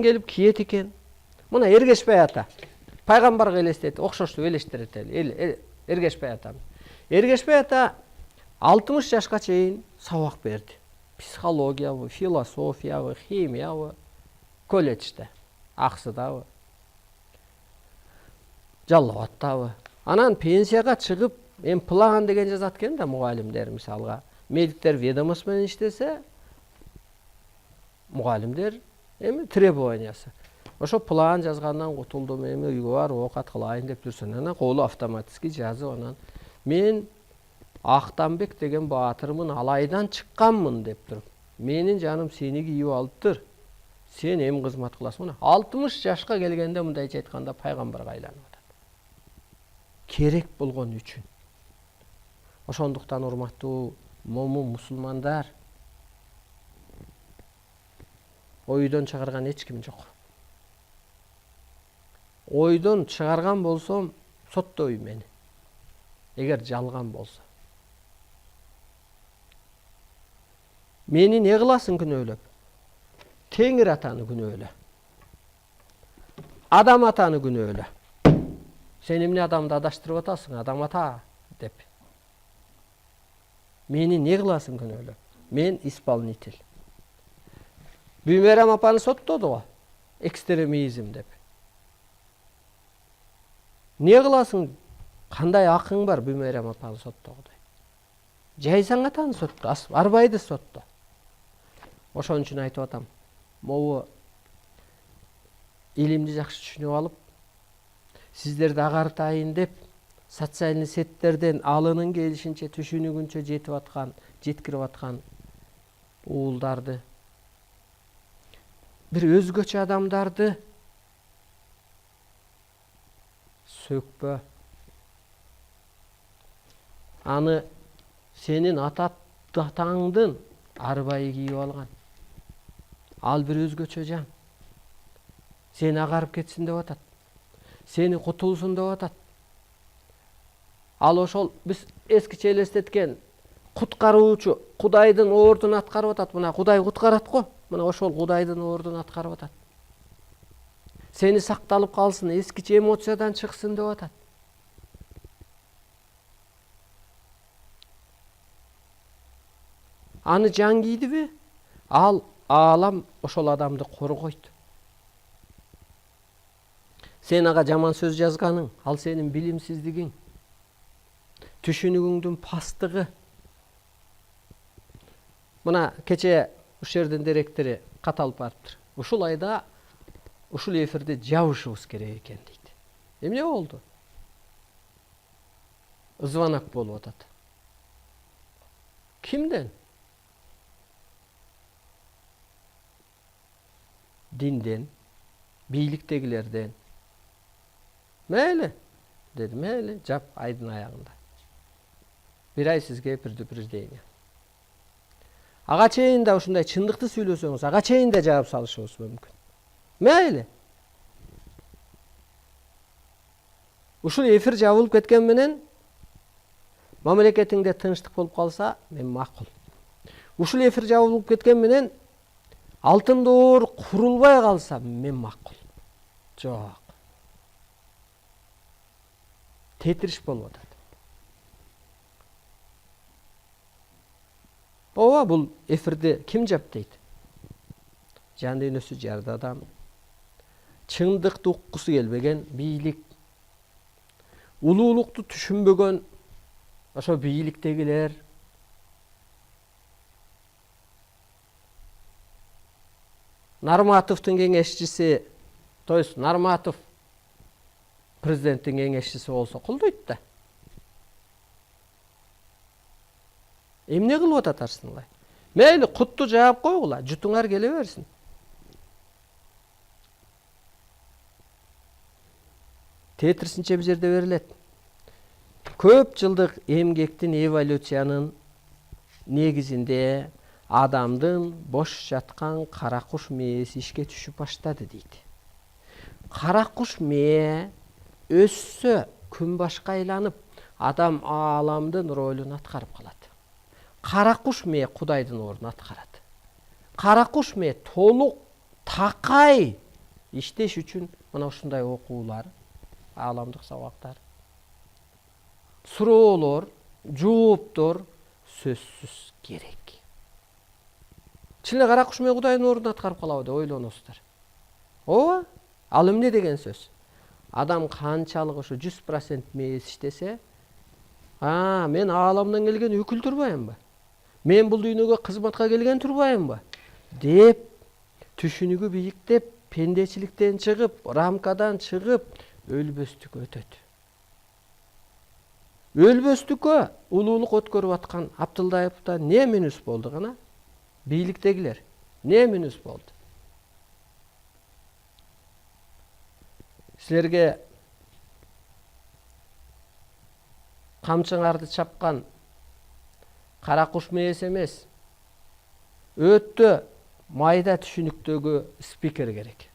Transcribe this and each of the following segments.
келип киет экен. Мына Эргешбай ата пайгамбарга элестетип окшоштуп элестирет эле. Эргешбай атамыз. Эргешбай ата 60 жашка чейин сабак берди. Психологиябы, философиябы, химиябы, колледжде, Аксыдабы, Жалал Абадтабы. Анан пенсияга чыгып, мен план деген жазат экен да мугалимдер, мисалга. Медиктер ведомство менен иштесе, мугалимдер эми требованиясы. Ошо план жазгандан кутулдум, эми үйгө барып оокат кылайын деп жүрсүн. Анан колу автоматически жазып, анан мен Актанбек деген баатырмын, алайдан чыкканмын деп туруп. Менин жаным сени кийип алыптыр. Сен эми кызмат кыласың. 60 жашка келгенде мындайча айтканда пайгамбарга айланып атат. Керек болгон үчүн. Ошондуктан урматтуу момун мусулмандар, ойдон чыгарган эч ким жок. Ойдон чыгарган болсом, соттой мени. Эгер жалган болсо. Мени не кыласың күнөөлөп? Теңир атаны күнөөлө. Адам атаны күнөөлө. Сен эмне адамды адаштырып атасың, адам ата деп. Мени не кыласың күнөөлөп? Мен исполнитель. Бүймерам апаны соттоду го. Экстремизм деп. Не кыласың? Кандай акың бар Бүймерам апаны соттогудай? Жайсаң атаны сотто, Арбайды сотто. Ошон үчүн айтып атам. Могу илимди жакшы түшүнүп алып, сиздерди агартайын деп, социальный сеттерден алынын келишинче түшүнүгүнчө жеткирип аткан уулдарды, бир өзгөчө адамдарды сөкпө. Аны сенин атаңдын арбайы кийип алган. Ал бир өзгөчө жан. Сени агарып кетсин деп атат. Сени кутулсун деп атат. Ал ошол биз эскиче элестеткен куткаруучу, Кудайдын ордун аткарып атат. Мына Кудай куткарат го. Мына ошол Кудайдын ордун аткарып атат. Сени сакталып калсын, эскиче эмоциядан чыксын деп атат. Аны жан кийдиби? Ал аалам ошол адамды коргойт. Сен ага жаман сөз жазганың, ал сенин билимсиздигиң, түшүнүгүңдүн пастыгы. Мына кече ушул жердин директору каталып барыптыр. Ушул айда ушул эфирди жабышыбыз керек экен дейт. Эмне болду? Звонок болуп атат. Кимден? Динден, бийликтегилерден. Мейли, деди, мейли, жап айдын аягында. Бир ай сизге предупреждение. Ага чейин да ушундай чындыкты сүйлөсөңүз, ага чейин да жаап салышыбыз мүмкүн. Мейли. Ушул эфир жабылып кеткен менен мамлекетиңде тынчтык болуп калса, мен макул. Ушул эфир жабылып кеткен менен Алтын доор курулбай калса, мен макул. Жок. Тетриш болуп атат. Ооба, бул эфирди ким жаптайт? Жан дүйнөсү жарды адам, чындыкты уккусу келбеген бийлик, улуулукту түшүнбөгөн ошо бийликтегилер, Нарматовдун кеңешчиси, то есть Нарматов президенттин кеңешчиси болсо колдойт да. Эмне кылып ататарсыңлар? Мейли кутту жаап койгула, жутуңар келе берсин. Тетрисинче бир жерде берилет. Көп жылдык эмгектин эволюциянын негизинде адамдын бош жаткан кара куш мээси ишке түшүп баштады дейт. Кара куш мээ өссө, күн башка айланып, адам ааламдын ролун аткарып калат. Кара куш мээ Кудайдын ордун аткарат. Кара куш мээ толук такай иштеш үчүн мына ушундай окуулар, ааламдык сабактар, суроолор, жооптор сөзсүз керек. Чын эле кара куш менен Кудайдын ордун аткарып калабы деп ойлоносуздар. Ооба, ал эмне деген сөз? Адам канчалык ошо 100% мээс иштесе, мен ааламдан келген өкүл турбаймынбы? Мен бул дүйнөгө кызматка келген турбаймынбы? Деп түшүнүгү бийиктеп, пендечиликтен чыгып, рамкадан чыгып, өлбөстүккө өтөт. Өлбөстүккө улуулук өткөрүп аткан Абдылдаевда не мүнүс болду гана? Бийликтегилер не мүнүс болду? Силерге камчыңарды чапкан кара куш мээс эмес, өтө майда түшүнүктөгү спикер керек.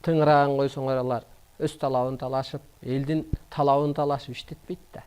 Тыңырааган койсоңор алар өз талабын талашып, элдин талабын талашып иштетпейт да.